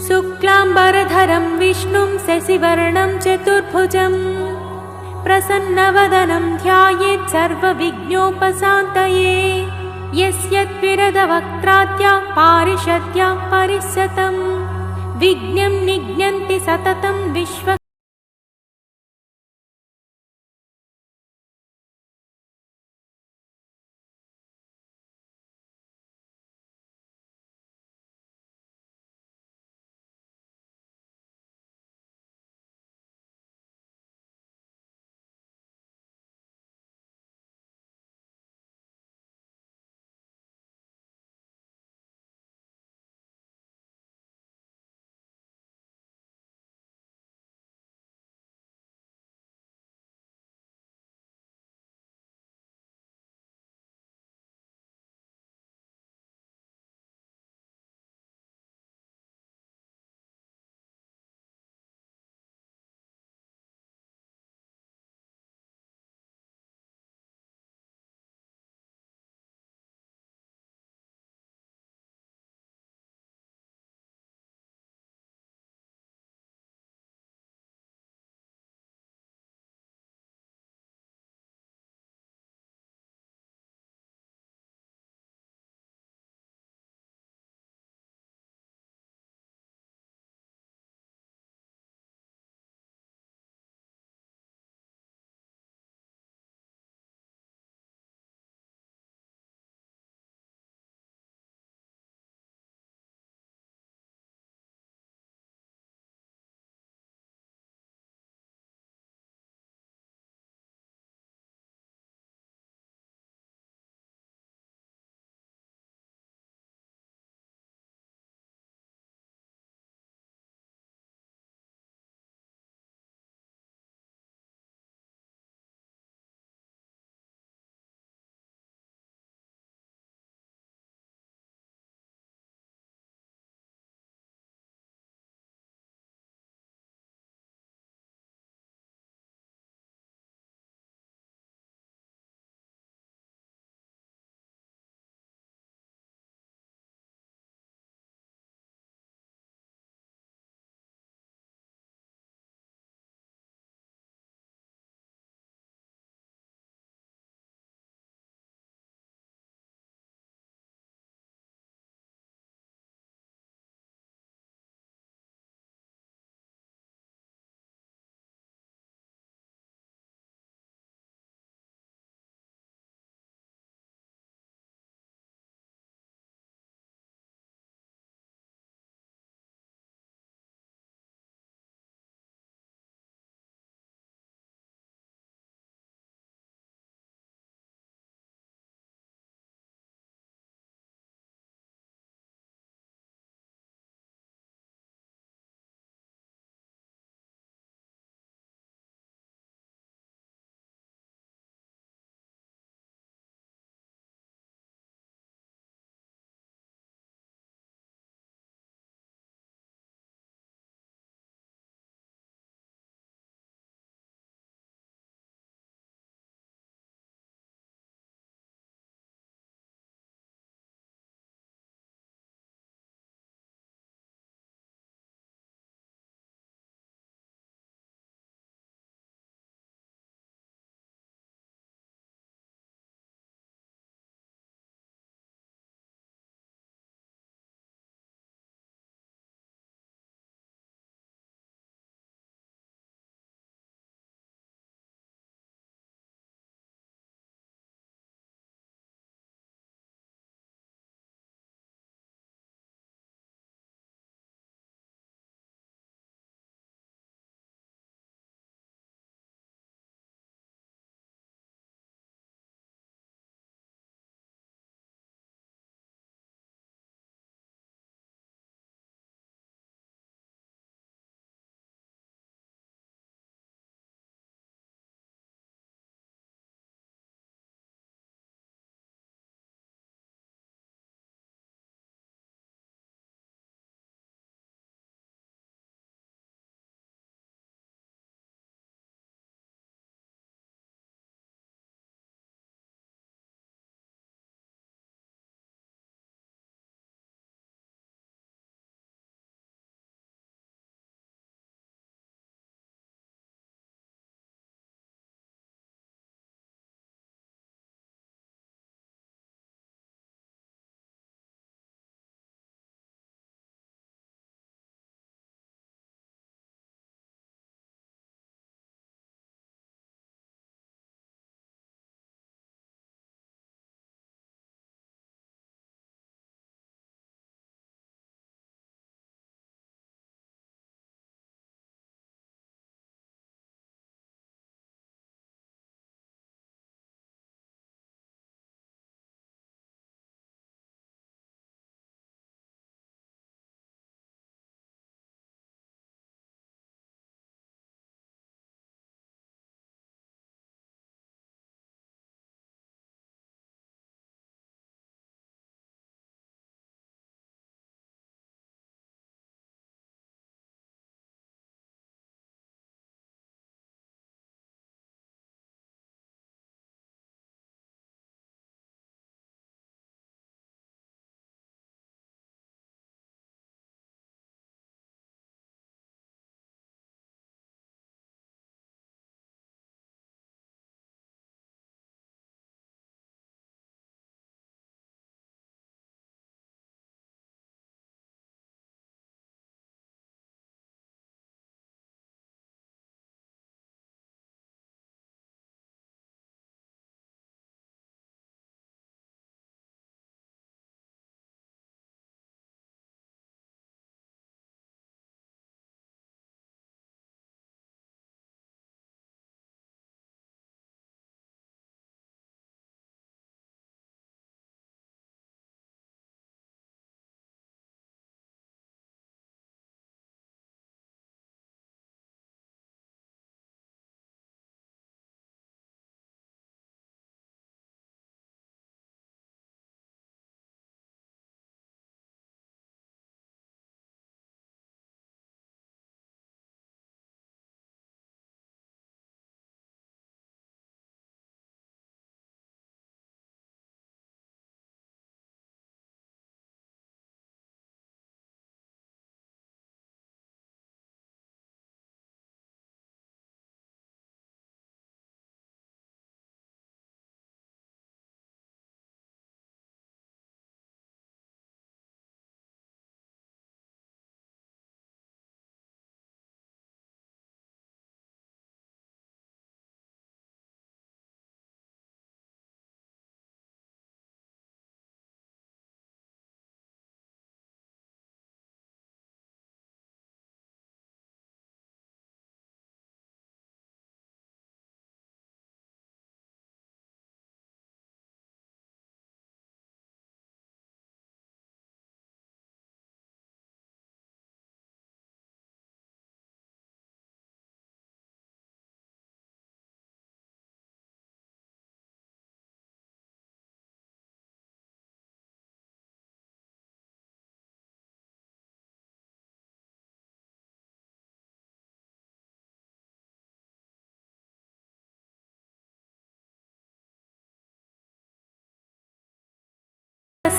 शुक्लाम्बरधरं विष्णुं शशिवर्णं चतुर्भुजं प्रसन्नवदनं ध्यायेत् सर्वविघ्नोपशान्तये। यस्य द्विरदवक्त्राद्या पारिषद्या परिषतं विघ्नं निघ्नन्ति सततं विश्व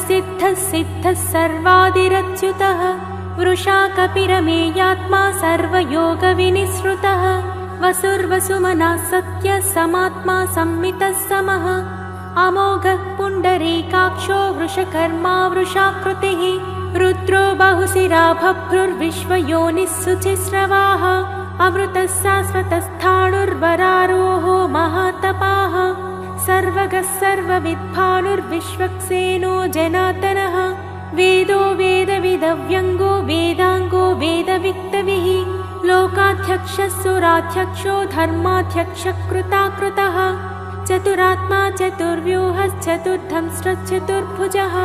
सिद्धः सिद्धः सर्वादिरच्युतः वृषा कपिरमेयात्मा सर्वयोगविनिसृतः वसुर्वसुमनः सत्यः समात्मा संमितः समः अमोघः पुण्डरीकाक्षो वृषकर्मा वृषाकृतिः रुद्रो बहुशिरा बभ्रुर्विश्वयोनिः शुचिस्रवाः अमृतः शाश्वतस्थाणुर्वरारोहो महातपाः सर्वगः सर्वविद्भानुर्विश्वक्सेनो जनार्दनः वेदो वेदविदव्यङ्गो वेदाङ्गो वेदविक्तविः लोकाध्यक्षः सुराध्यक्षो धर्माध्यक्षः कृताकृतः चतुरात्मा चतुर्व्यूहश्चतुर्धंष्ट्रश्चतुर्भुजः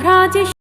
भ्राजिष्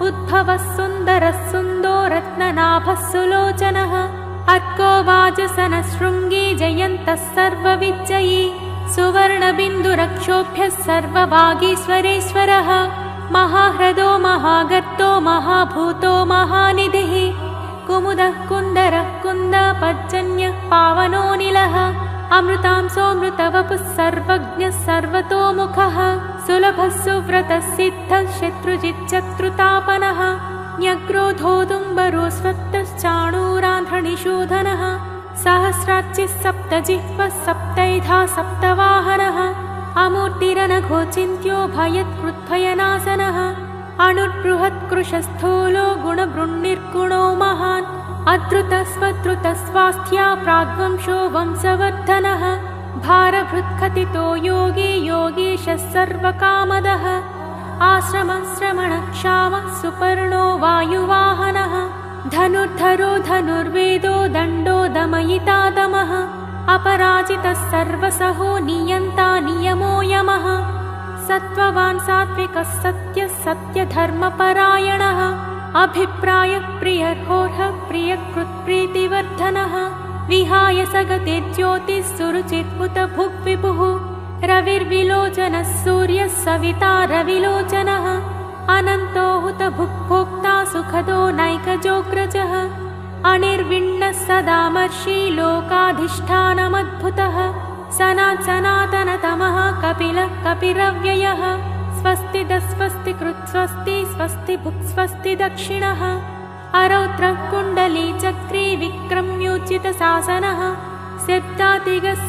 उद्भवः सुन्दरः सुन्दो रत्ननाभः सुलोचनः अर्को वाजसनः शृङ्गी जयन्तः सर्वविजयी सुवर्णबिन्दुरक्षोभ्यः सर्ववागीश्वरेश्वरः महाह्रदो महागर्तो महाभूतो महानिधिः कुमुदः कुन्दरः कुन्दपर्जन्यः पावनोऽनिलः अमृतांसोऽमृतवपुः सर्वज्ञः सर्वतोमुखः सुलभः सुव्रतः सिद्धः शत्रुजिच्चत्रुतापनः न्यग्रोधोदुम्बरो स्वत्तश्चाणूरान्ध्रनिषूदनः सहस्राच्चिः सप्तजिह्वः सप्तैधा सप्तवाहनः अमूर्तिरनघोचिन्त्यो भयत्कृद्भयनाशनः अणुर्बृहत्कृशस्थूलो गुणबृन्निर्गुणो महान् अद्रुतस्वद्रुतस्वास्थ्या प्राग्वंशो वंशवर्धनः भारभृत्कथितो योगी योगीशः सर्वकामदः आश्रमश्रमणक्षामः सुपर्णो वायुवाहनः धनुर्धरो धनुर्वेदो दण्डो दमयिता दमः अपराजितः सर्वसहो नियन्ता नियमो यमः सत्त्ववान् सात्विकः सत्यः सत्यधर्मपरायणः अभिप्रायः प्रियर्होर्हः प्रियकृत्प्रीतिवर्धनः विहाय सगतिर्ज्योतिः सुरुचिर्भुत भुग्विभुः रविर्विलोचनः सूर्यः सविता रविलोचनः अनन्तो हुत भुग्भोक्ता सुखदो नैकजोग्रजः अनिर्विण्णः सदामर्षि लोकाधिष्ठानमद्भुतः सनातनतमः कपिलः कपिरव्ययः स्वस्ति दस्वस्ति कृत्स्वस्ति स्वस्ति भुक्स्वस्ति दक्षिणः अरौत्रः कुण्डली चक्री विक्रम्योचितशासनः सप्तातिगः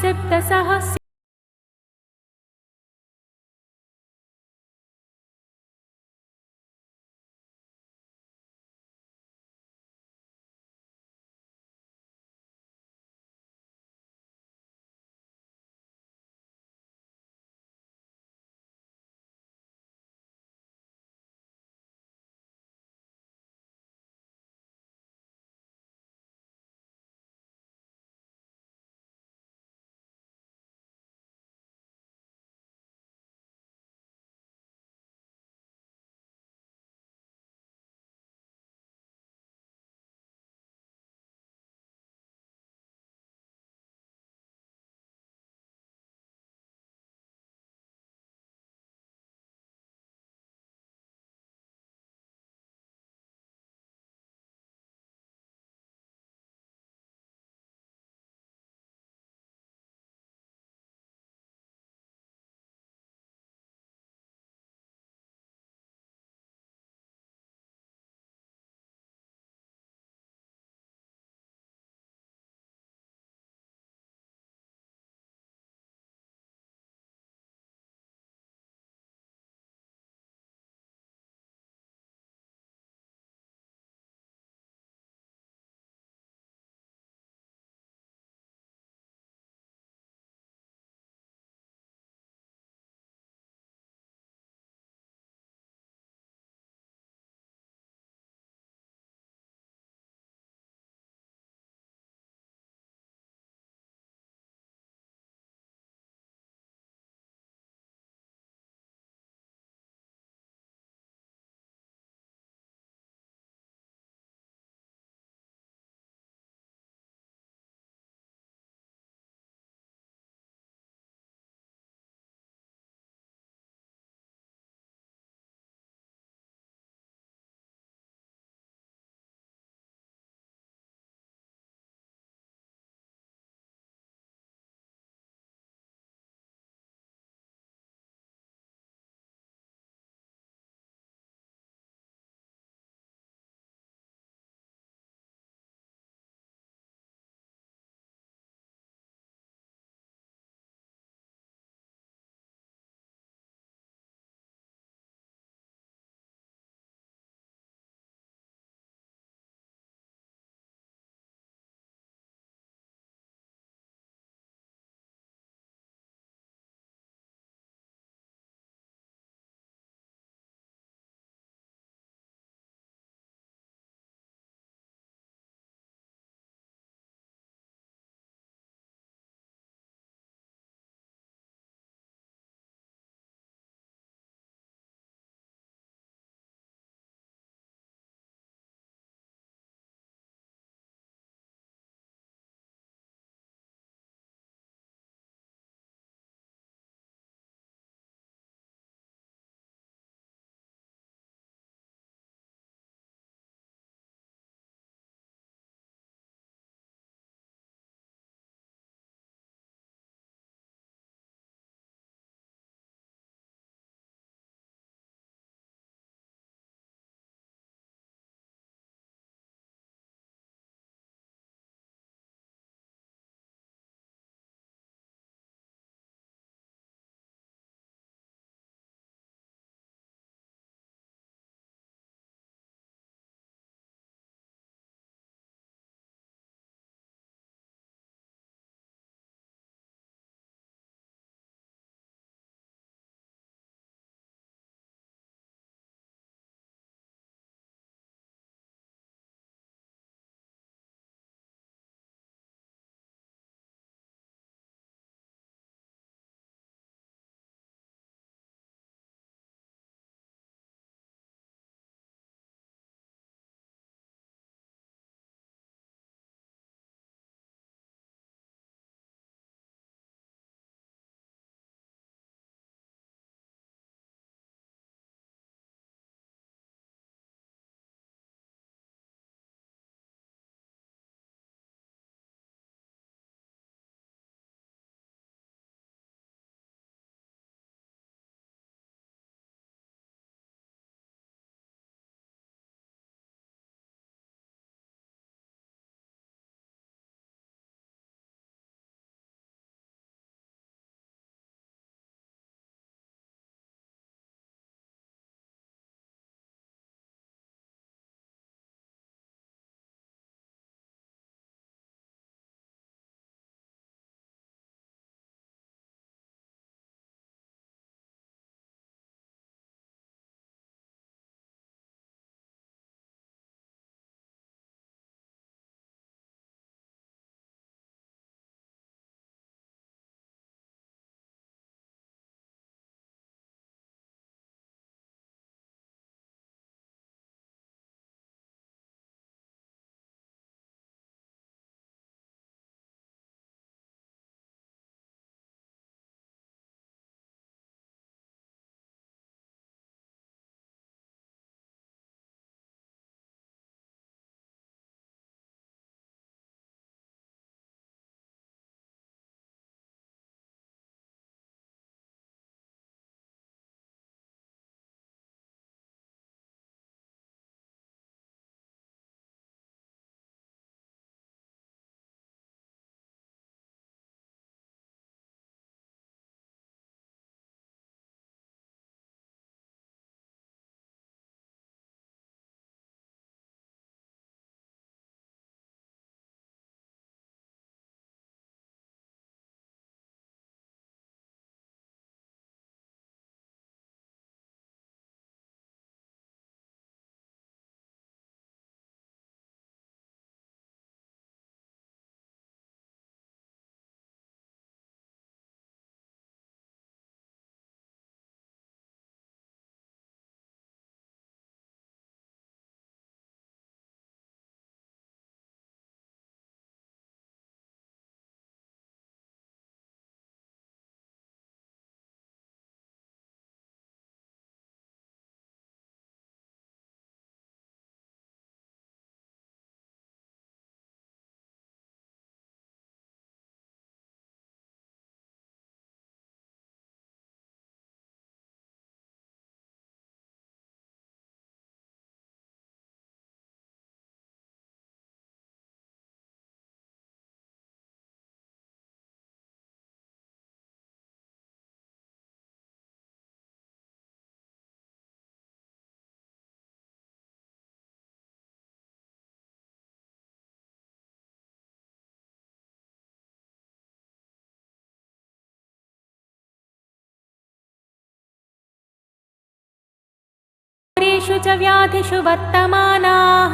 घोरेषु च व्याधिषु वर्तमानाः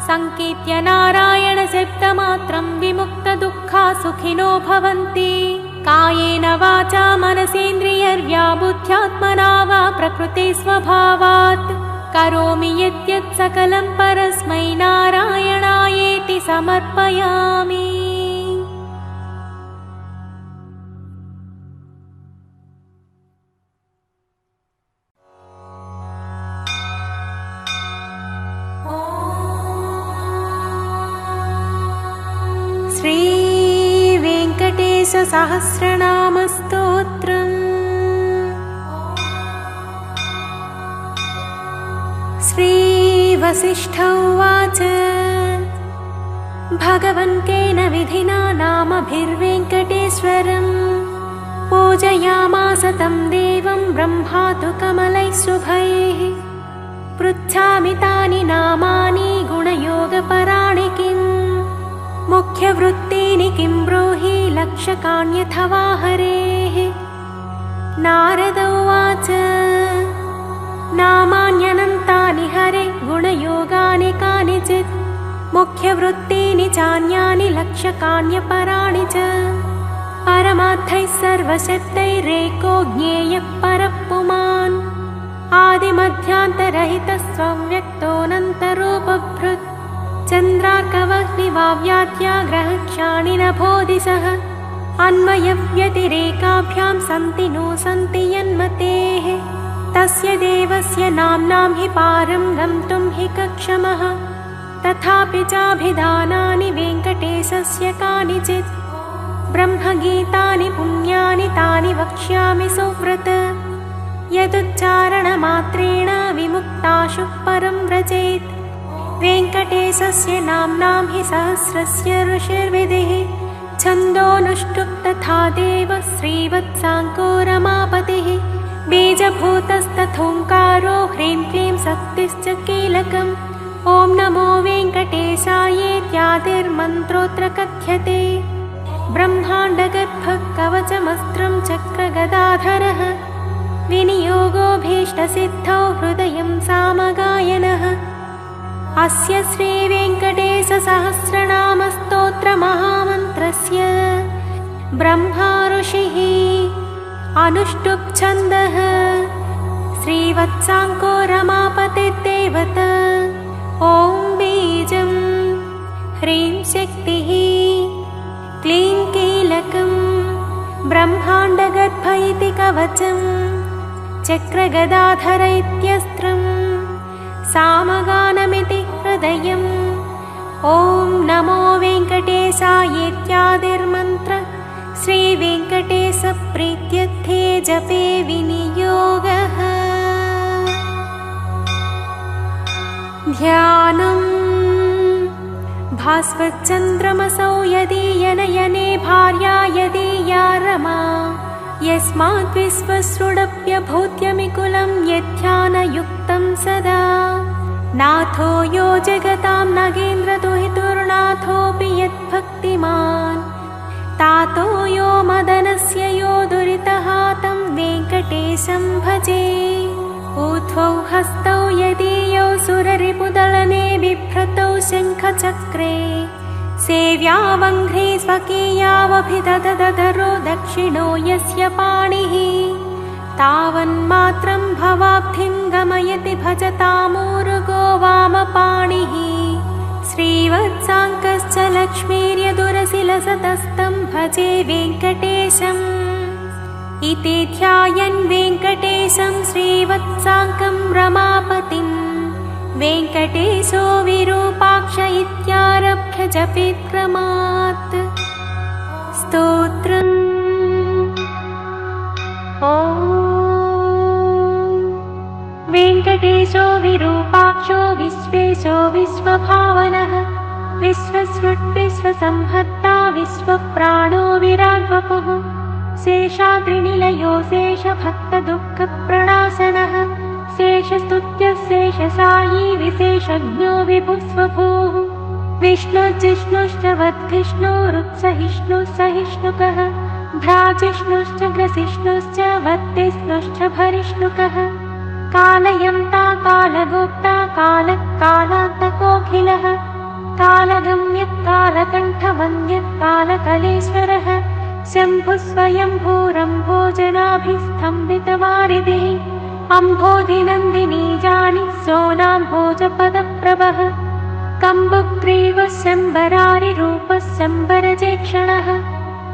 सङ्कीर्त्य नारायणशब्दमात्रं विमुक्तदुःखा सुखिनो भवन्ति। कायेन वाचा मनसेन्द्रियर्व्या बुद्ध्यात्मना वा प्रकृते स्वभावात् करोमि यद्यत् सकलं परस्मै नारायणायेति समर्पयामि। श्रीवेङ्कटेशसहस्रनामस्तोत्रम्। श्रीवसिष्ठ उवाच भगवन् केन विधिना नामभिर्वेङ्कटेश्वरम् पूजयामास तं देवं ब्रह्मा तु कमलैः शुभैः। पृच्छामि तानि नामानि गुणयोगपराणि किम् मुख्यवृत्तीनि किं ब्रूहि लक्षकाण्यथवा हरेः। नारद उवाच नामान्यनन्तानि हरे गुणयोगानि कानिचित् मुख्यवृत्तीनि चान्यानि लक्षकाण्यपराणि च। परमार्थैः सर्वशब्दैरेको ज्ञेयः परः पुमान् आदिमध्यान्तरहितः स्वव्यक्तोऽनन्तरूपभृत्। चन्द्रार्कवह्निवाव्याद्या ग्रहक्षाणिनभोदिशः अन्वयव्यतिरेकाभ्यां सन्ति नो सन्ति यन्मतेः। तस्य देवस्य नाम्नां हि पारं गन्तुं हि कक्षमः तथापि चाभिधानानि वेङ्कटेशस्य कानिचित्। ब्रह्मगीतानि पुण्यानि तानि वक्ष्यामि सुव्रत यदुच्चारणमात्रेण विमुक्ताशुः परं व्रजेत्। वेङ्कटेशस्य नाम्नां हि सहस्रस्य ऋषिर्विधिः छन्दोऽनुष्टुप् तथा देवः श्रीवत्साङ्को रमापतिः। बीजभूतस्तथोङ्कारो ह्रीं क्लीं शक्तिश्च कीलकम् ॐ नमो वेङ्कटेशायेत्यादिर्मन्त्रोऽत्र कथ्यते। ब्रह्माण्डगर्भः कवचमस्त्रं चक्रगदाधरः विनियोगोऽभीष्टसिद्धौ हृदयं सामगायनः। अस्य श्रीवेङ्कटेशसहस्रनामस्तोत्रमहामन्त्रस्य ब्रह्मा ऋषिः अनुष्टुप् छन्दः श्रीवत्साङ्को रमापतिर्देवता। ॐ बीजं ह्रीं शक्तिः क्लीं कीलकं ब्रह्माण्डगर्भ इति कवचं चक्रगदाधर इत्यस्त्रम् सामगानमिति हृदयम्। ॐ नमो वेङ्कटेशायेत्यादिर्मन्त्र श्रीवेङ्कटेशप्रीत्यर्थे जपे विनियोगः। ध्यानम् भास्वच्चन्द्रमसौ यदीयनयने भार्या यदीया रमा यस्माद्विश्वसृडप्यभूत्यमिकुलं यद्ध्यानयुक्तं सदा। नाथो यो जगतां नगेन्द्रदुहितुर्नाथोऽपि यद्भक्तिमान् तातो यो मदनस्य यो दुरितः तं वेङ्कटेशं भजे। ऊर्ध्वौ हस्तौ यदीयौ सुररिपुदलने बिभ्रतौ शङ्खचक्रे सेव्यावङ्घ्रे स्वकीयावभिदधरो दक्षिणो यस्य पाणिः तावन्मात्रं भवाब्धिं गमयति भजतामूरुगो वामपाणिः। श्रीवत्साङ्कश्च लक्ष्मीर्यदुरशिलसतस्तं भजे वेङ्कटेशम् इति ध्यायन् वेङ्कटेशं श्रीवत्साङ्कं रमापतिं वेङ्कटेशो विरूपाक्ष इत्यारभ्य जपेत्क्रमात्। स्तोत्रम् ॐ वेङ्कटेशो विरूपाक्षो विश्वेशो विश्वभावनः विश्वसृट् विश्वसंहर्ता विश्वप्राणो विराड्वपुः शेषाद्रिनिलयो शेषभक्तदुःखप्रणाशनः शेषस्तुत्यः शेषसायी विशेषज्ञो विभुस्वभूः। विष्णुर्जिष्णुश्च वद्विष्णुरुत्सहिष्णुः सहिष्णुकः भ्राजिष्णुश्च ग्रसिष्णुश्च वद्विष्णुश्च भरिष्णुकः कालयन्ता कालगोप्ता कालान्तकोऽखिलः कालगम्यः कालकण्ठवन्द्यः कालकलेश्वरः शम्भुः स्वयम्भूरम्भोजनाभिस्तम्भितवारिधिः अम्भोधिनन्दिनी जानि सोनाम्भोजपदप्रभः कम्बुग्रीवः शम्बरारिरूपः शम्बरजेक्षणः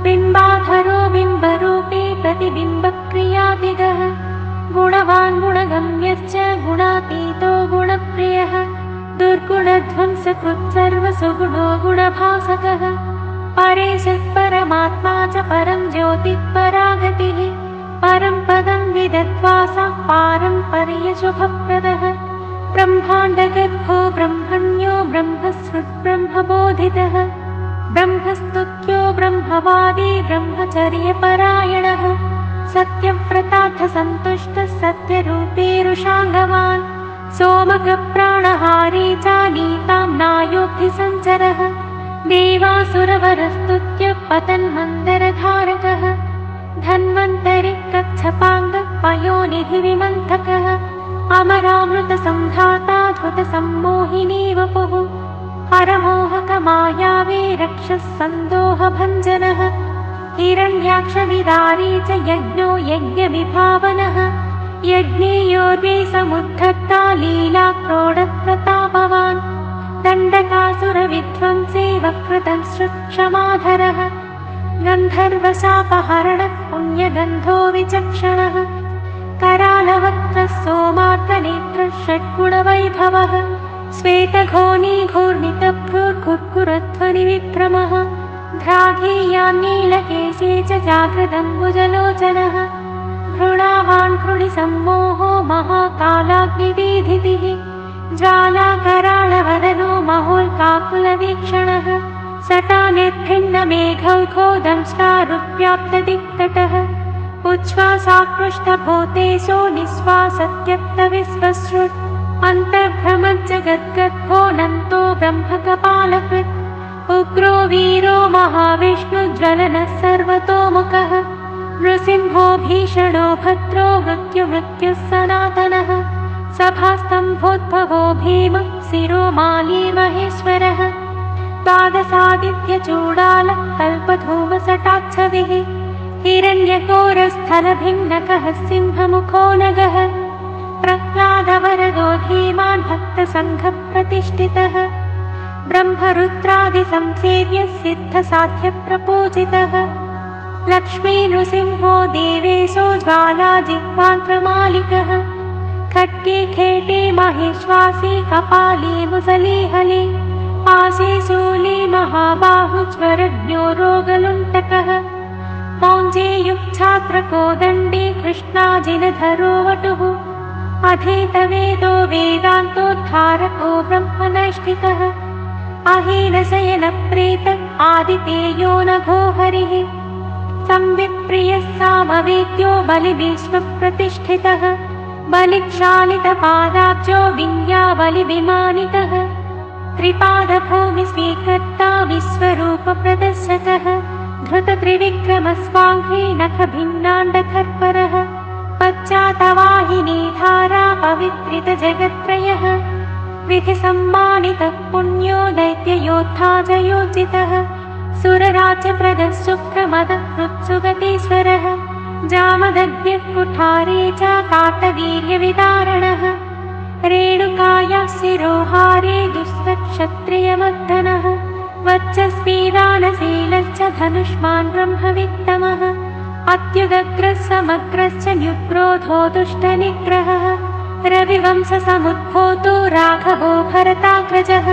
बिम्बाधरो बिम्बरूपी प्रतिबिम्बक्रियादिगः गुणवान् गुणगम्यश्च गुणातीतो गुणप्रियः दुर्गुणध्वंसकृत् सर्वसुगुणो गुणभासकः परेशः परमात्मा च परं ज्योतिः परागतिः परं पदं विदत्वा सा पारम्पर्यशुभप्रदः ब्रह्माण्डगर्भो ब्रह्मण्यो ब्रह्मसृद्ब्रह्मबोधितः ब्रह्मस्तुत्यो ब्रह्मवादी ब्रह्मचर्यपरायणः सत्यव्रतार्थसन्तुष्टः सत्यरूपेरुषाङ्गवान् सोमकप्राणहारी चानीतां नायोऽग्निसञ्चरः देवासुरवरस्तुत्य पतन्मन्दरधारकः धन्वन्तरिकच्छपाङ्गः पयोनिधिविमन्थकः अमरामृतसङ्घाता धृतसम्मोहिनी वपुः हरमोहकमायावी रक्षः सन्दोहभञ्जनः हिरण्याक्षविदारी च यज्ञो यज्ञविभावनः यज्ञेयोर्वे समुद्धता लीलाक्रोडप्रतापवान् दण्डकासुरविध्वंसे वक्रतंश्रुक्षमाधरः गन्धर्वशापहरणः पुण्यगन्धो विचक्षणः करालवक्त्रः सोमार्तनेत्रः षड्गुणवैभवः श्वेतघोनीघूर्णितभ्रूर्घुर्घुरध्वनिविभ्रमः ध्राघीयान्नीलकेशे च जागृदम्बुजलोचनः घृणावान् घृणिसम्मोहो महाकालाग्निदीधितिः ज्वालाकराळवदनो महोल्काकुलवीक्षणः सटानिर्भिन्नमेघौघोदंष्टारुव्याप्तदिक्तटः उच्छ्वासाकृष्टभूतेशो निःश्वासत्यक्तविश्वसृट् अन्तर्भ्रमज्जगद्गर्भोऽनन्तो ब्रह्मकपालकृत् उग्रो वीरो महाविष्णुज्वलनः सर्वतोमुखः नृसिंहो भीषणो भद्रो मृत्युः सनातनः सभास्तम्भोद्भवो भीमः शिरोमाली महेश्वरः द्वादशादित्यचूडालः कल्पधूमसटाच्छविः हिरण्यकोरस्थलभिन्नकः सिंहमुखो नगः प्रह्लादवरदो धीमान् भक्तसङ्घप्रतिष्ठितः ब्रह्मरुद्रादिसंसेव्यः सिद्धसाध्यप्रपूजितः लक्ष्मीनृसिंहो देवेशो ज्वालाजिह्वान् प्रमालिकः खड्गे खेटे महेश्वासी कपाली मुसलीहले पाशे शूली महाबाहुज्वरज्ञो रोगलुण्टकः मौञ्जेयुक्छात्रकोदण्डी कृष्णाजिनधरो वटुः अधीतवेदो वेदान्तोद्धारको ब्रह्मनैष्ठिकः अहीनशयनप्रीतः आदितेयो नभो हरिः संविप्रियः सामवेद्यो बलिभीष्मप्रतिष्ठितः बलिक्षालितपादाब्जो विन्याबलिविमानितः त्रिपादभूमिस्वीकर्ता विश्वरूपप्रदर्शकः धृतत्रिविक्रमस्वाङ्घ्रि नखभिन्नाण्डखर्परः पश्चातवाहिनी धारा पवित्रितजगत्त्रयः विधिसम्मानितः पुण्यो दैत्ययोद्धा जयोजितः सुरराज्यप्रदः शुक्रमदः हृत्सुगतीश्वरः जामदग्न्यः कुठारे च काटवीर्यविदारणः रेणुकायाः शिरोहारे दुःसक्षत्रियमर्दनः वच्चस्वीदानशीलश्च धनुष्मान् ब्रह्मवित्तमः अत्युदग्रः समग्रश्च न्युग्रोधो दुष्टनिग्रहः रविवंशसमुद्भूतो राघवो भरताग्रजः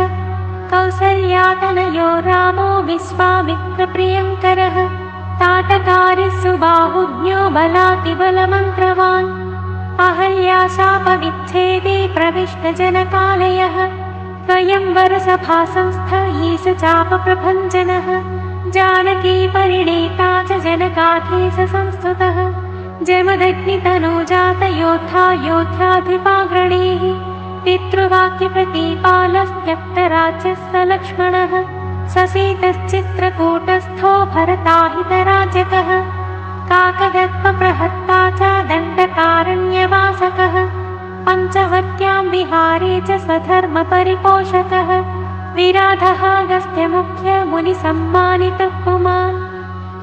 कौसल्यातनयो रामो विश्वामित्रप्रियङ्करः ताटकारिः सुबाहुज्ञो बलातिबलमन्त्रवान् अहल्याशापविच्छेदे प्रविष्टजनकालयः स्वयंवरसभासंस्थ ईशचापप्रभञ्जनः जानकी परिणीता च जनकाधीश संस्तुतः जमदग्नितनूजातयोद्धा योद्धाधिपाग्रणीः पितृवाक्यप्रतिपालस्त्यक्तराज्यः स लक्ष्मणः ससीतश्चित्रकूटस्थो भरताहितराजकः काकदर्पप्रहत्ता च दण्डकारण्यवासकः पञ्चवट्यां विहारे च स्वधर्मपरिपोषकः विराधः अगस्त्यमुख्यमुनिसम्मानितः पुमान्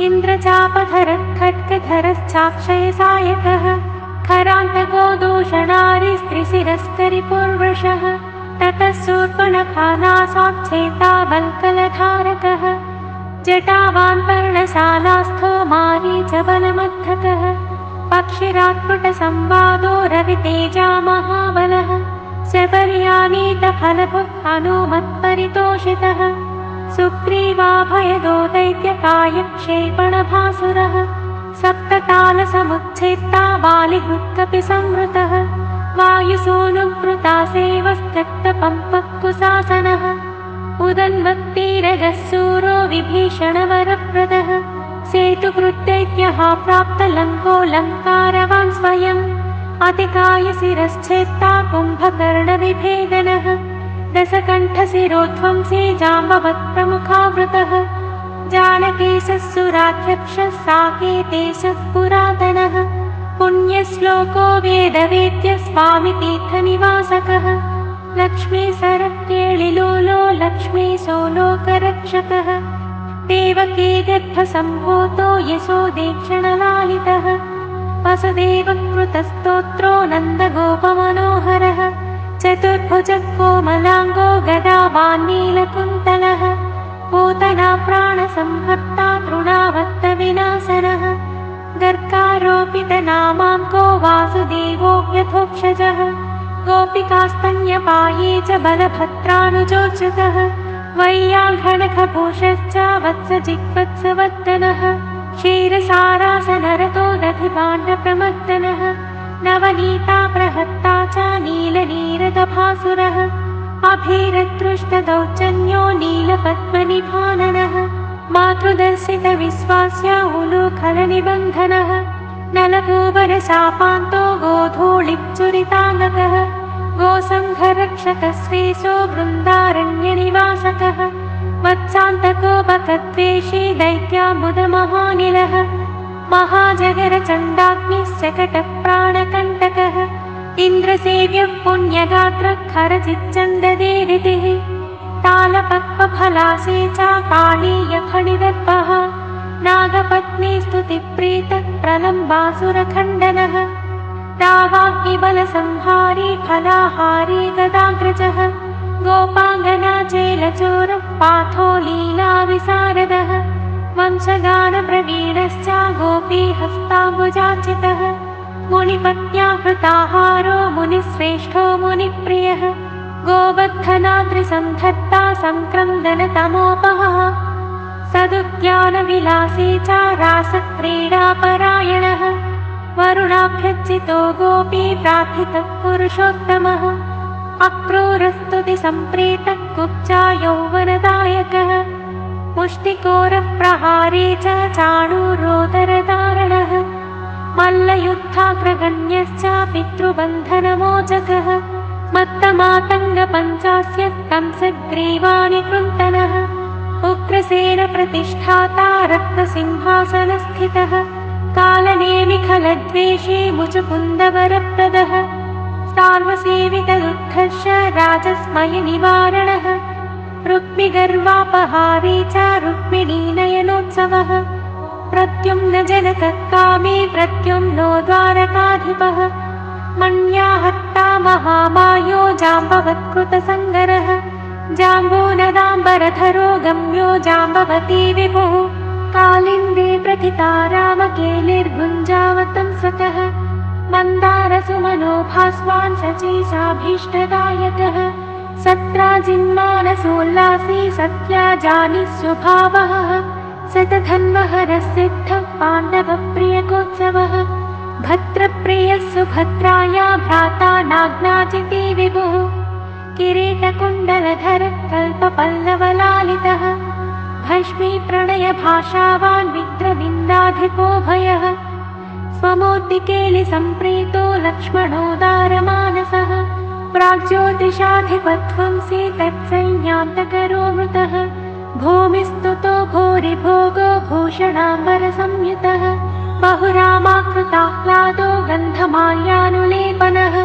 इन्द्रचापधरः खड्गधरश्चाक्षयसायकः खरान्तको दूषणारिस्त्रिशिरस्करिपुर्वृषः ततः शूर्पणखानासाच्छेतावल्कलधारकः जटावान् पर्णशालास्थो मारीचबलमद्धकः पक्षिरात्पुटसंवादो रवितेजा महाबलः शबर्यानीतफलभुः हनूमत्परितोषितः सुग्रीवाभयदो दैत्यकायक्षेपणभासुरः सप्ततालसमुच्छेत्ता वालिहृत्कपि संवृतः वायुसूनुवृता सेवस्तक्तपम्पः कुशासनः उदन्वत्तीरगः शूरो विभीषणवरप्रदः सेतुकृत्यैत्यः प्राप्तलङ्को लङ्कारवान् स्वयम् अतिकायशिरश्चेत्ता कुम्भकर्णविभेदनः दशकण्ठशिरोध्वंसी जाम्बवत्प्रमुखावृतः जानकीशः सुराध्यक्षः साकेतेशः पुरातनः पुण्यश्लोको वेदवेद्यः स्वामितीर्थनिवासकः लक्ष्मीसरकेळिलोलो लक्ष्मीशो लोकरक्षकः देवकी गर्भसम्भूतो यशोदेक्षणलालितः वसुदेवकृतस्तोत्रो नन्दगोपमनोहरः चतुर्भुजः कोमलाङ्गो गदावान्नीलकुन्तलः पूतना प्राणसंहर्ता तृणावर्तविनाशनः गर्गारोपितनामाङ्को वासुदेवोऽव्यथोक्षजः गोपिकास्तन्यपाये च बलभद्रानुजोच्युतः वैयाघ्रणखभूषश्च वत्सजिग्वत्सवर्धनः क्षीरसारासनरतो दधिभाण्डप्रमर्दनः नवनीता प्रहत्ता च नीलनीरदभासुरः अभीरदृष्टदौर्जन्यो नीलपद्मनिभाननः मातृदर्शितविश्वास्या उलूखलनिबन्धनः नलकूबरशापान्तो गोधूलिचुरिताङ्गकः गोसंघरक्षकः श्रीशो वृन्दारण्यनिवासकः वत्सान्तकोपकद्वेषी दैत्याम्बुदमहानिलः महाजगरचण्डाग्निश्चकटप्राणकण्टकः इन्द्रसेव्यः पुण्यगात्रः खरचिच्चण्डदेरितिः तालपक्वफलासे च कालीयफणिदर्पः नागपत्नीस्तुतिप्रीतः प्रलम्बासुरखण्डनः दावाग्निबलसंहारी फलाहारी गदाग्रजः गोपाङ्गनाचेलचोरः पाथो लीलाविशारदः वंशगानप्रवीणश्च गोपीहस्ताम्बुजार्चितः मुनिपत्न्याहृताहारो मुनिश्रेष्ठो मुनिप्रियः गोवर्धनाद्रिसन्धत्ता सङ्क्रन्दनतमोपहः सदुद्यानविलासी च रासक्रीडापरायणः वरुणाभ्यर्चितो गोपी प्रार्थितः पुरुषोत्तमः अक्रूरस्तुतिसम्प्रीतः कुब्जा यौवनदायकः मुष्टिकोरः प्रहारी च चाणूरोदरधारणः मल्लयुद्धाग्रगण्यश्च पितृबन्धनमोचकः मत्तमातङ्गपञ्चास्य कंसग्रीवानिकृन्तनः उग्रसेनप्रतिष्ठाता रत्नसिंहासनस्थितः कालनेमिखलद्वेषी मुचुकुन्दवरप्रदः सार्वसेवितदुद्धर्ष राजस्मयनिवारणः रुक्मिगर्वापहारी च रुक्मिणीनयनोत्सवः प्रद्युम्नजनकः कामी प्रद्युम्नो द्वारकाधिपः मण्याहत्ता महामायो जाम्बवत्कृतसङ्गरः जाम्बूनदाम्बरधरो गम्यो जाम्बवती विभुः कालिन्दे प्रथिता रामकेलिर्गुञ्जावतंसकः मन्दारसुमनो भास्वान् सचेशाभीष्टदायकः सत्राजिन्मानसोल्लासी सत्याजानि स्वभावः शतधन्वहरसिद्धः पाण्डवप्रियकोत्सवः भद्रप्रियः सुभद्राया भ्राता नाग्नाचिति विभुः किरीटकुण्डलधरः कल्पपल्लवलालितः भस्मी प्रणयभाषावान् मित्रविन्दाधिपो भयः स्वमोद्दिकेलिसम्प्रीतो लक्ष्मणोदारमानसः प्राग्ज्योतिषाधिपध्वंसी तत्सैन्यान्तकरो मृतः भूमिस्तुतो भूरिभोगो भूषणाम्बरसंयुतः बहुरामाकृताह्लादो गन्धमाल्यानुलेपनः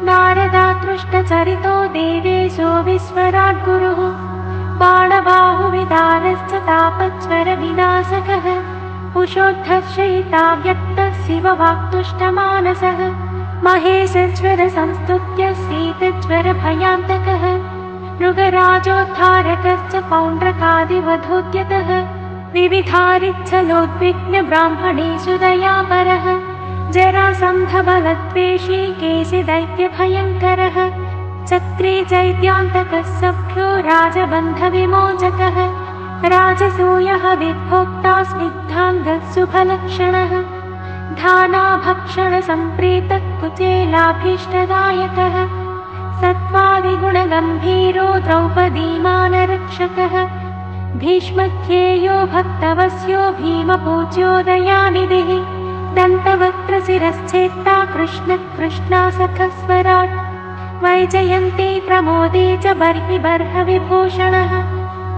नारदातृष्टचरितो देवेशो विस्मराट् गुरुः बाणबाहुविदारश्च तापज्वरविनाशकः उषोद्धर्षयिता व्यक्तः शिववाक्तुष्टमानसः महेशज्वरसंस्तुत्य शीतज्वरभयान्तकः मृगराजोद्धारकश्च पौण्ड्रकादिवधूद्यतः विविधारिच्छलोद्विग्नब्राह्मणेषु दयापरः जरासन्धबलद्वेषी केशिदैत्यभयङ्करः चक्रे चैत्यान्तकः सभ्यो राजबन्धविमोचकः राजसूयः विभोक्ता स्निग्धाङ्गः शुभलक्षणः धानाभक्षणसम्प्रीतः कुचेलाभीष्टदायकः सत्त्वादिगुणगम्भीरो द्रौपदीमानरक्षकः भीष्मध्येयो भक्तवस्यो भीमपूज्यो दयानिधिः दन्तवक्त्रशिरश्चेत्ता कृष्णसखस्वराट् वैजयन्ती प्रमोदी च बर्हिबर्हविभूषणः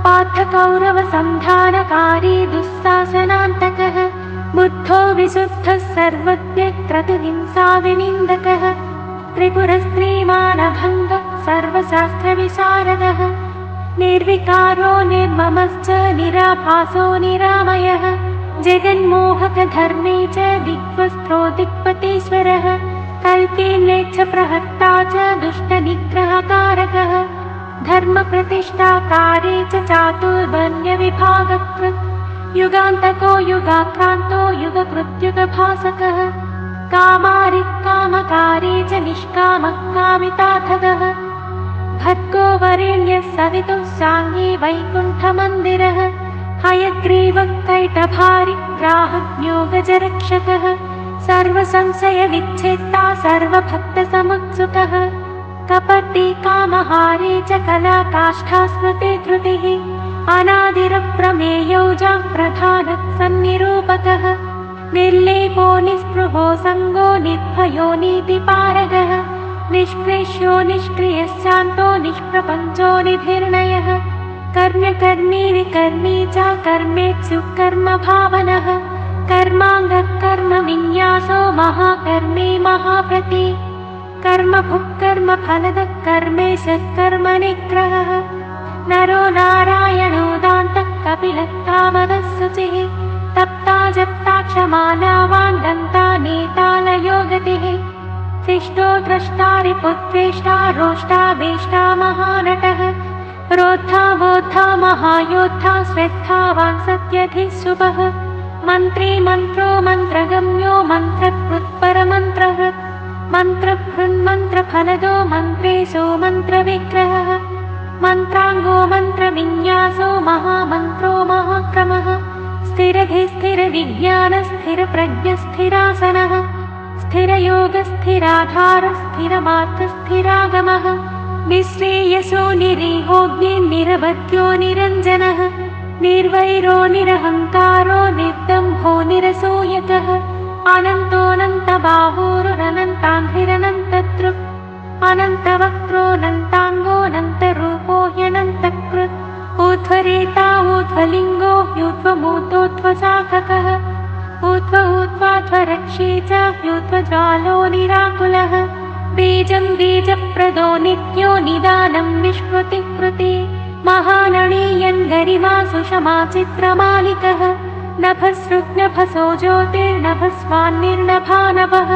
पार्थकौरवसन्धानकारी दुःशासनान्तकः बुद्धो विशुद्धः सर्वज्ञक्रतुहिंसाविनिन्दकः त्रिपुरस्त्रीमानभङ्गः सर्वशास्त्रविशारदः निर्विकारो निर्ममश्च निराभासो निरामयः जगन्मोहकधर्मे च दिग्वस्त्रो दिक्पतीश्वरः कल्पेल्लेच्छप्रहर्ता च दुष्टनिग्रहकारकः धर्मप्रतिष्ठाकारे च चातुर्वर्ण्यविभागकृत् युगान्तको युगाक्रान्तो युगकृत्युगभासकः कामारिकामकारे च निष्कामः कामितार्थदः भर्गो वरेण्यः सवितुः साङ्गी वैकुण्ठमन्दिरः हयग्रीवः कैटभारिग्राहज्ञो गजरक्षकः सर्वसंशयविच्छेत्ता सर्वभक्तसमुत्सुकः कपटी कामहारे च कलाकाष्ठा स्मृतिधृतिः अनादिरप्रमेयौ प्रधानः सन्निरूपकः निर्लेपो निःस्पृहो सङ्गो निर्भयो नीतिपारगः निष्क्रेष्यो निष्क्रियश्चान्तो निष्प्रपञ्चो निधिर्णयः कर्म्यकर्मी विकर्मी च कर्मेत्सुः कर्मभावनः कर्माङ्गः कर्मविन्यासो महाकर्मी महाप्रति कर्मभुक् कर्मफलदः कर्मेशः कर्मनिग्रहः नरो नारायणो दान्तः कपिलः कामदः शुचिः तप्ता जप्ता क्षमालावान् दन्ता नेतालयो गतिः शिष्टो द्रष्टा रिपुत्वेष्टा रोष्टा वेष्टा महानटः रोद्धा बोद्धा महायोद्धा श्रद्धावान् सत्यधिः शुभः मन्त्री मन्त्रो मन्त्रगम्यो मन्त्रकृत्परमन्त्रहृत् मन्त्रभृन्मन्त्रफलदो मन्त्रेशो मन्त्रविग्रहः मन्त्राङ्गो मन्त्रविन्यासो महामन्त्रो महाक्रमः स्थिरधिस्थिरविज्ञानस्थिरप्रज्ञस्थिरासनः स्थिरयोगस्थिराधारस्थिरमार्थस्थिरागमः निःश्रेयसो निरीहोऽग्निर्निरवध्यो निरञ्जनः निर्वैरो निरहङ्कारो निर्दम्भो निरसूयकः अनन्तोऽनन्तबाहुरुरनन्ताङ्घ्रिरनन्तदृक् अनन्तवक्त्रोऽनन्ताङ्गोऽनन्तरूपो ह्यनन्तकृत् ऊर्ध्वरेता ऊर्ध्वलिङ्गो ह्यूर्ध्वमूर्धोऽध्वशाखकः ऊर्ध्वरक्षी च ह्यूर्ध्वज्वालो निराकुलः बीजं बीजप्रदो नित्यो निदानं निष्कृतिकृति महानणीयन् गरिमा सुषमा चित्रमालिकः नभस्रुग्नभसो ज्योतिर्नभस्वान्निर्नभानभः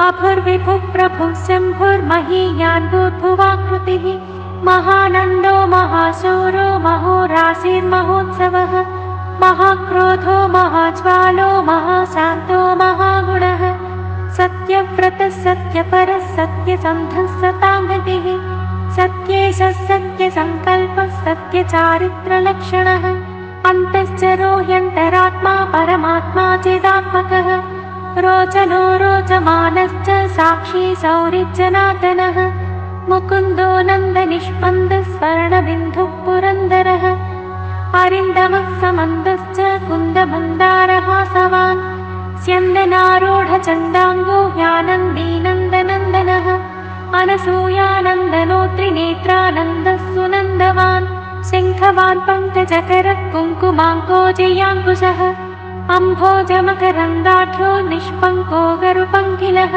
अभुर्विभुः प्रभुः शम्भुर्महीयान् भूर्भुवाकृतिः महानन्दो महाशौरो महोराशिर्महोत्सवः महाक्रोधो महाज्वालो महाशान्तो महागुणः सत्यव्रतः सत्यपरः सत्यसन्धः सताङ्गतिः सत्येशः सत्यसङ्कल्पः सत्यचारित्रलक्षणः अन्तश्चरो ह्यन्तरात्मा परमात्मा चिदात्मकः रोचनो रोचमानश्च साक्षी सौरिज्जनातनः मुकुन्दो नन्दनिष्पन्दः स्वर्णबिन्दुः पुरन्दरः अरिन्दमः समन्दश्च कुन्दमन्दारहासवान् स्यन्दनारूढचन्दाङ्गो ह्यानन्दीनन्दनन्दनः अनसूयानन्दनो त्रिनेत्रानन्दः सुनन्दवान् शङ्खवान् पङ्कजकरः कुङ्कुमाङ्को जयाङ्कुशः अम्भोजमकरन्दाढ्यो निष्पङ्को गरुपङ्किलः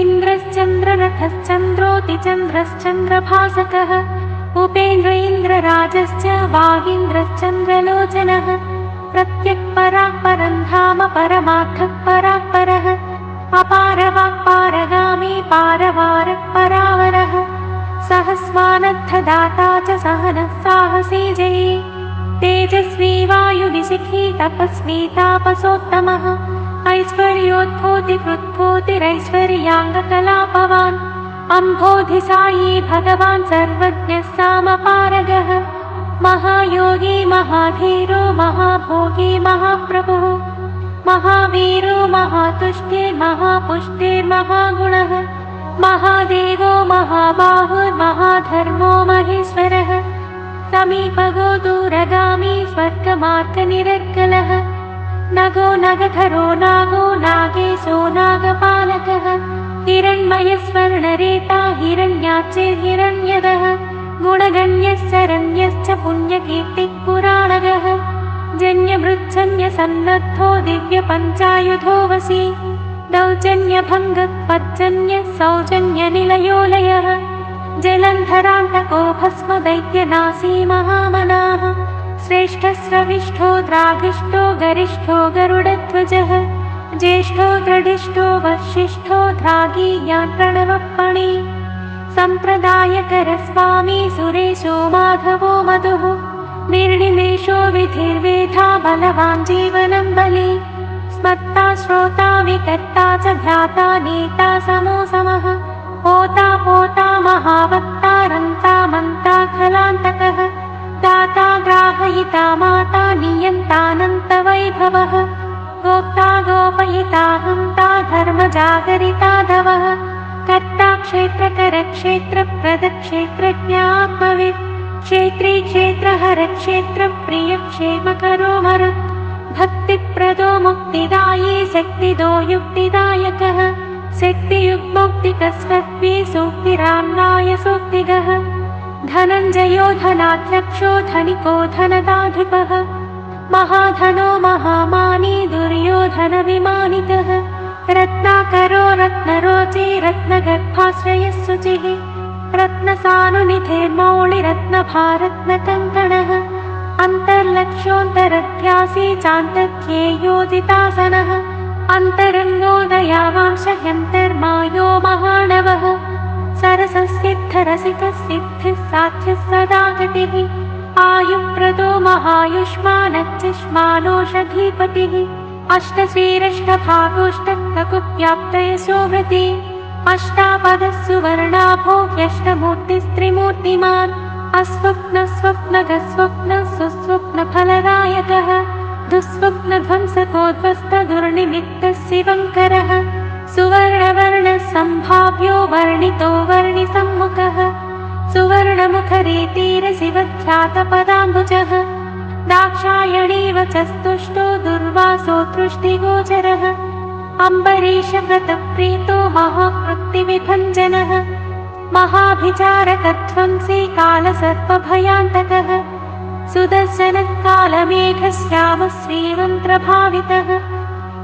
इन्द्रश्चन्द्ररथश्चन्द्रोतिचन्द्रश्चन्द्रभासकः उपेन्द्र इन्द्रराजश्च वागीन्द्रश्चन्द्रलोचनः प्रत्यक्पराक्परं धाम परमार्थः परात्परः अपारवाक्पारगामी पारवारः परावरः सहस्वानद्धदाता च सहनः साहसी जयी तेजस्वी वायुविशिखी तपस्वी तापसोत्तमः ऐश्वर्योद्भूतिकृद्भूतिरैश्वर्याङ्गकलापवान् अम्भोधिसायी भगवान् सर्वज्ञः सामपारगः महायोगी महाधीरो महाभोगी महाप्रभुः महावीरो महातुष्टिर्महापुष्टिर्महागुणः महादेवो महाबाहुर्महाधर्मो महेश्वरः समीपगो दूरगामी स्वर्गमार्गनिरर्गलः नगो नगधरो नागो नागेशो नागपालकः हिरण्मयस्वर्णरेता हिरण्याचिर्हिरण्यदः गुणगण्यश्चरण्यश्च पुण्यकीर्तिः पुराणगः जन्यमृच्छन्यसन्नद्धो दिव्यपञ्चायुधो वशी दौर्जन्यभङ्गत्पज्जन्यः सौजन्यनिलयोलयः जलन्धरान्तको भस्म दैत्यनाशी महामनाः श्रेष्ठस्रविष्ठो द्राघिष्ठो गरिष्ठो गरुडध्वजः ज्येष्ठो दृढिष्ठो वशिष्ठो द्रागी यान्त्रणवप्पणी सम्प्रदायकरस्वामी सुरेशो माधवो मधुः निर्निमेषो विधिर्वेधा बलवान् जीवनं बली स्मर्ता श्रोता विकर्ता च ध्याता नेता समो समः होता पोता महावक्ता रन्ता मन्ता खलान्तकः दाता ग्राहयिता माता नियन्तानन्तवैभवः गोप्ता गोपयिता हन्ता धर्मजागरिताधवः कर्ता क्षेत्रकरक्षेत्रप्रदक्षेत्रज्ञात्मवित् क्षेत्री क्षेत्रहर क्षेत्रप्रियक्षेमकरो मरुत् भक्तिप्रदो मुक्तिदायी शक्तिदो युक्तिदायकः शक्तियुग्मुक्तिकस्वत्वी सूक्तिराम्नाय सूक्तिगः धनञ्जयो धनाध्यक्षो धनिको धनदाधिपः महाधनो महामानी दुर्योधनविमानितः रत्नाकरो रत्नरोचे रत्नगर्भाश्रयः शुचिः रत्नसानुनिधिर्मौळिरत्नभारत्नकङ्कणः अन्तर्लक्ष्योऽन्तरध्यासी चान्तर्ध्येयोजितासनः अन्तरङ्गोदयावांशह्यन्तर्मायो महाणवः सरससिद्धरसिकसिद्धिः साध्यः सदा गतिः आयुप्रदो महायुष्मानच्चष्मानोषधीपतिः अष्टश्रीरष्टभागोष्टककुप्याप्तयशो वृति अष्टापदः सुवर्णाभो ह्यष्टमूर्तिस्त्रिमूर्तिमान् अस्वप्नस्वप्नगस्वप्नः सुस्वप्नफलदायकः दुःस्वप्नध्वंसकोद्वस्तदुर्निमित्तः शिवङ्करः सुवर्णवर्णः सम्भाव्यो वर्णितो वर्णिसम्मुखः सुवर्णमुखरीतिरशिवध्यातपदाम्बुजः दाक्षायणीव च स्तुष्टो दुर्वासो दृष्टिगोचरः अम्बरीषव्रतप्रीतो महाकृत्तिविभञ्जनः महाभिचारकध्वंसी कालसर्पभयान्तकः सुदर्शनः कालमेघश्यामः श्रीमन्त्रभावितः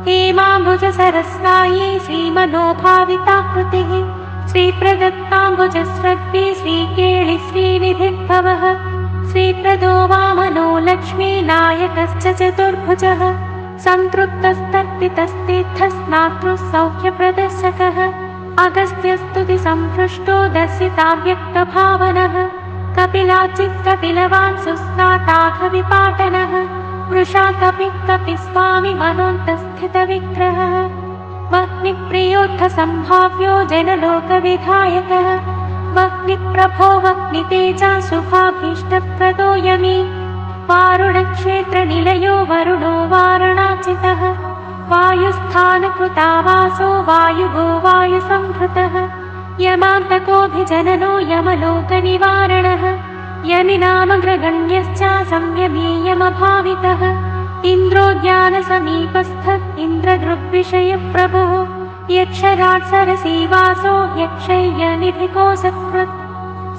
हेमाम्बुजसरस्नायी श्रीमनोभाविताकृतिः श्रीप्रदत्ताम्बुजस्रग्वी श्रीकेळि श्रीनिधिर्भवः श्रीप्रदो वामनो लक्ष्मीनायकश्च चतुर्भुजः सन्तृप्तस्तर्पितस्तीर्थस्नातृः सौख्यप्रदर्शकः अगस्त्यस्तुतिसम्पृष्टो दर्शिताव्यक्तभावनः कपिलाचित्कपिलवान् सुस्नाताघविपाटनः वृषा कपिस्वामी मनोन्तस्थितविग्रहः वह्निप्रियोत्थसम्भाव्यो जनलोकविधायकः वह्निप्रभो वह्नितेजा शुभाभीष्टप्रदो यमी वारुणक्षेत्रनिलयो वरुणो वारणाचितः वायुस्थानकृतावासो वायुगो वायुसंहृतः यमान्तकोऽभिजननो यमलोकनिवारणः यमिनामग्रगण्यश्च संयमीयमभावितः इन्द्रो ज्ञानसमीपस्थः इन्द्रदृग्विषयप्रभुः यक्षराट्सरसीवासो यक्षय्यनिधिकोशकृत्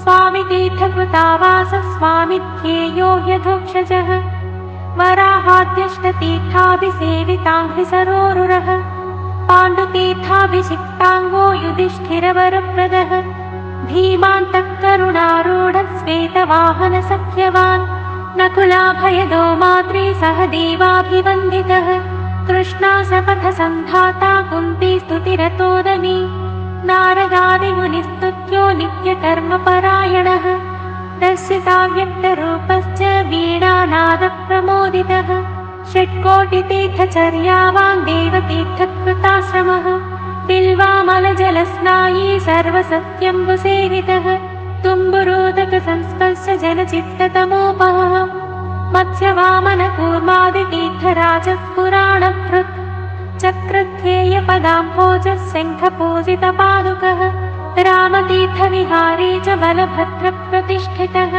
स्वामितीर्थकृतावासः स्वामिध्येयो ह्यधोक्षजः वराहाद्यष्टतीर्थाभिसेविताङ्घ्रिसरोरुरः पाण्डुतीर्थाभिषिक्ताङ्गो युधिष्ठिरवरप्रदः धीमान्तः करुणारूढः श्वेतवाहनसख्यवान् नकुलाभयदो माद्री सह देवाभिवन्दितः कृष्णा सपथसन्धाता कुन्ती स्तुतिरतोदनी नारदादिमुनिस्तुत्यो नित्यकर्मपरायणः दर्शिताव्यक्तरूपश्च वीणानादप्रमोदितः षट्कोटितीर्थचर्यावान् देवतीर्थकृताश्रमः बिल्वामलजलस्नायी सर्वसत्यम्बुसेवितः तुम्बुरोदकसंस्पर्श जनचित्ततमोपहः मत्स्यवामनकूर्मादितीर्थराजः पुराणभृत् चक्रध्येयपदाम्भोजः शङ्खपूजितपादुकः रामतीर्थविहारी च बलभद्रप्रतिष्ठितः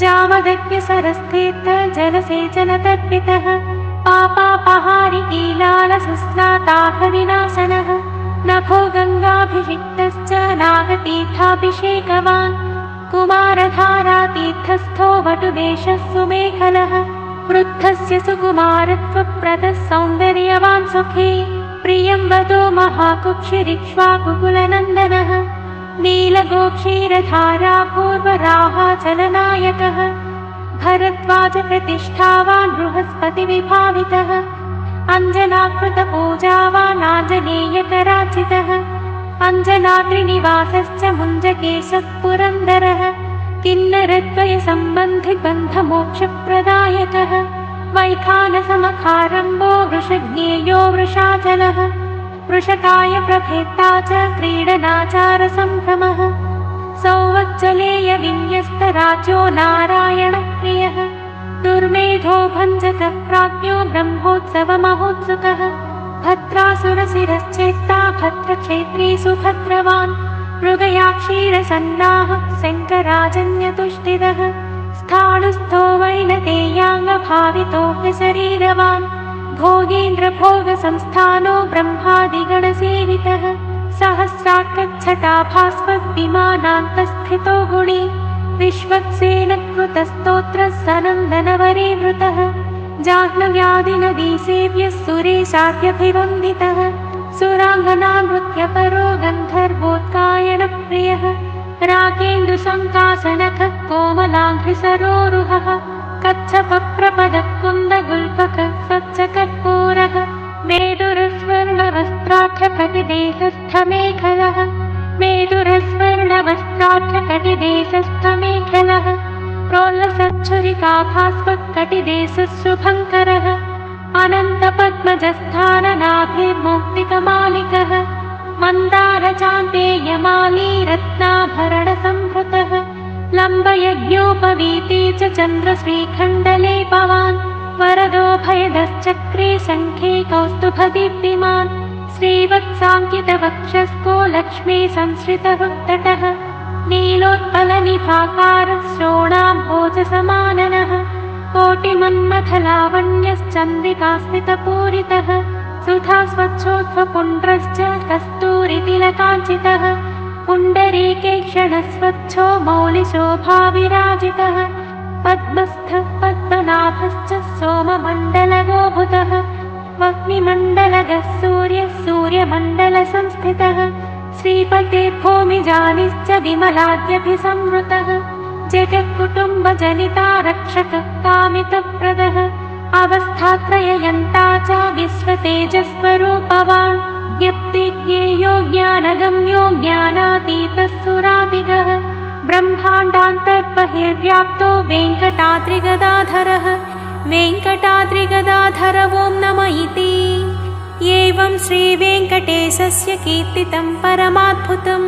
जामदग्न्यसरस्तीर्थः जलसेचनतर्पितः पापापहारि कीलालसुस्नाताहविनाशनः नभो गङ्गाभिषिक्तश्च नागतीर्थाभिषेकवान् कुमारधारातीर्थस्थो वटुदेशः सुमेखलः वृद्धस्य सुकुमारत्वप्रदः सौन्दर्यवान् सुखी प्रियं वदो महाकुक्षिरिक्ष्वाकुकुलनन्दनः नीलगोक्षीरधारा पूर्वराहाचलनायकः भरद्वाजप्रतिष्ठावान् बृहस्पतिविभावितः अञ्जनाकृतपूजावान् आञ्जनेयकराचितः अञ्जनाद्रिनिवासश्च मुञ्जकेशः पुरन्दरः किन्नरद्वयसम्बन्धिबन्धमोक्षप्रदायकः वैखानसमखारम्भो वृषज्ञेयो वृषाचलः वृषकायप्रभेत्ता च क्रीडनाचारसम्भ्रमः सौवज्जलेयविन्यस्तराज्यो नारायणप्रियः दुर्मेधो भञ्जकः प्राज्ञो ब्रह्मोत्सवमहोत्सुकः भद्रासुरशिरश्चेत्ता भद्रक्षेत्री सुभद्रवान् मृगयाक्षीरसन्नाहः शङ्कराजन्यतुष्टिदः स्थाणुस्थो वैनतेयाङ्गभावितो ह्यशरीरवान् भोगेन्द्रभोगसंस्थानो ब्रह्मादिगणसेवितः सहस्राट्कच्छटाभास्वद्विमानान्तस्थितो गुणी विश्वक्सेनकृतस्तोत्रः सनन्दनवरीवृतः जाह्नव्याधिनदीसेव्यः सुरेशाद्यभिवन्दितः सुराङ्गनानृत्यपरो गन्धर्वोत्कायनप्रियः राकेन्दुशङ्कासनखः कोमलाङ्घ्रिसरोरुहः कच्छपप्रपदः कुन्दगुल्फकः स्वच्छकर्पूरः मेदुरस्वर्णवस्त्राख्यकटिदेशस्थमेखलः मेदुरस्वर्णवस्त्राख्यकटिदेशस्थमेखलः प्रोल्लसच्छुरिकाभास्वत्कटिदेशः शुभङ्करः अनन्तपद्मजस्थाननाभिर्मौक्तिकमालिकः मन्दारचान्तेयमाली रत्नाभरणसम्भृतः लम्बयज्ञोपवीते च चन्द्रश्रीखण्डलेपवान् वरदोभयदश्चक्रे शङ्खे कौस्तुभदीप्तिमान् श्रीवत्साङ्कितवक्षस्थो लक्ष्मी संश्रितहृत्तटः नीलोत्पलनिभाकारः श्रोणाम्भोजसमाननः कोटिमन्मथलावण्यश्चन्द्रिकास्मितपूरितः सुधा स्वच्छोत्थपुण्ड्रश्च कस्तूरितिलकाञ्चितः पुण्डरीकेक्षणस्वच्छो मौलिशोभाविराजितः पद्मस्थः पद्मनाभश्च सोममण्डलगोभूतः वह्निमण्डलगः सूर्यः सूर्यमण्डलसंस्थितः श्रीपते भूमिजानिश्च विमलाद्यभिसंवृतः जगत्कुटुम्बजनितारक्षकः कामितप्रदः अवस्थात्रययन्ता च विश्वतेजस्वरूपवान् ज्ञप्तिज्ञेयो ज्ञानगम्यो ज्ञानातीतः सुरादिगः ब्रह्माण्डान्तर्बहिर्व्याप्तो वेङ्कटाद्रिगदाधरः वेङ्कटाद्रिगदाधर ॐ नम इति। एवं श्रीवेङ्कटेशस्य कीर्तितं परमाद्भुतं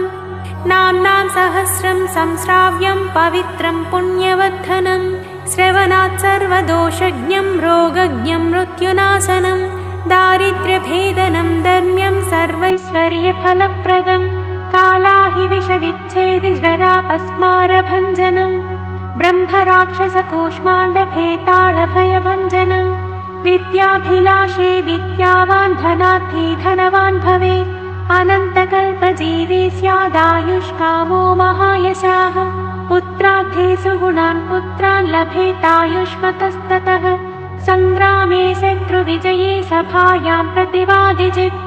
नाम्नां सहस्रं संश्राव्यं पवित्रं पुण्यवर्धनं श्रवणात् सर्वदोषज्ञं रोगज्ञं मृत्युनाशनं दारिद्र्यभेदनं धर्म्यं सर्वैश्वर्यफलप्रदं कालाहिविषविच्छेदिज्वरापस्मारभञ्जनं ब्रह्मराक्षसकूष्माण्डभेतालभयभञ्जनं विद्याभिलाषे विद्यावान् धनार्थी धनवान् भवेत् अनन्तकल्पजीवी स्यादायुष्कामो महायशाः पुत्रार्थे सुगुणान् पुत्रान् लभेतायुष्मतस्ततः सङ्ग्रामे शत्रुविजये सभायां प्रतिवादिजित्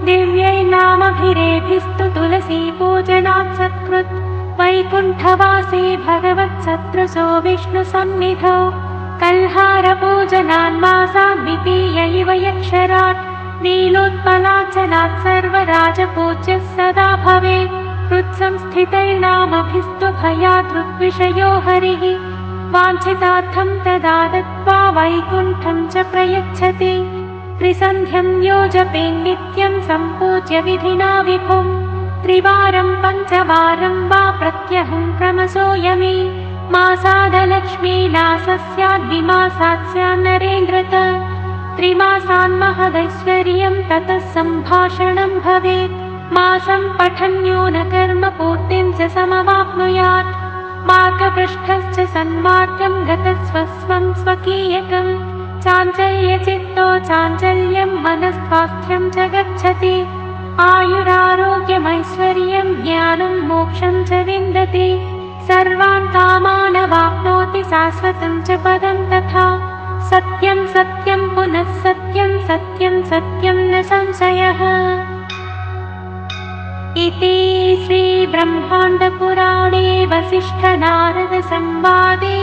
दिव्यैर्नामभिरेभिस्तु तुलसीपूजनात् सत्कृत् वैकुण्ठवासे भगवत्सदृशो विष्णुसन्निधौ कल्हारपूजनान्मासान् वितीय इव यक्षराट् नीलोत्पलाचनात् सर्वराजपूज्यः सदा भवेत् हृत्संस्थितैर्नामभिस्तु भयादृग्विषयो हरिः वाञ्छितार्थं तदा दत्त्वा वैकुण्ठं च प्रयच्छति त्रिसन्ध्यं यो जपेन्नित्यं सम्पूज्य विधिना विभुं त्रिवारं पञ्चवारं वा प्रत्यहं क्रमशो यमे मासादलक्ष्मीनासस्याद्विमासात् स्यान्नरेन्द्रत त्रिमासान् महदैश्वर्यं ततः सम्भाषणं भवेत् मासं पठन्यो न कर्मपूर्तिं च समवाप्नुयात् मार्गपृष्ठश्च सन्मार्गं गतस्वस्वं स्वकीयकं चाञ्चल्यचित्तो चाञ्चल्यं मनस्वास्थ्यं च गच्छति आयुरारोग्यमैश्वर्यं ज्ञानं मोक्षं च विन्दति सर्वान् कामानवाप्नोति शाश्वतं च पदं तथा सत्यं सत्यं पुनः सत्यं सत्यं सत्यं न संशयः। इति श्रीब्रह्माण्डपुराणे वसिष्ठनारदसंवादे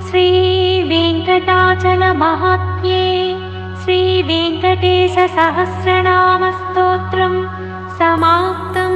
श्रीवेङ्कटाचलमाहात्म्ये श्रीवेङ्कटेशसहस्रनामस्तोत्रं समाप्तम्।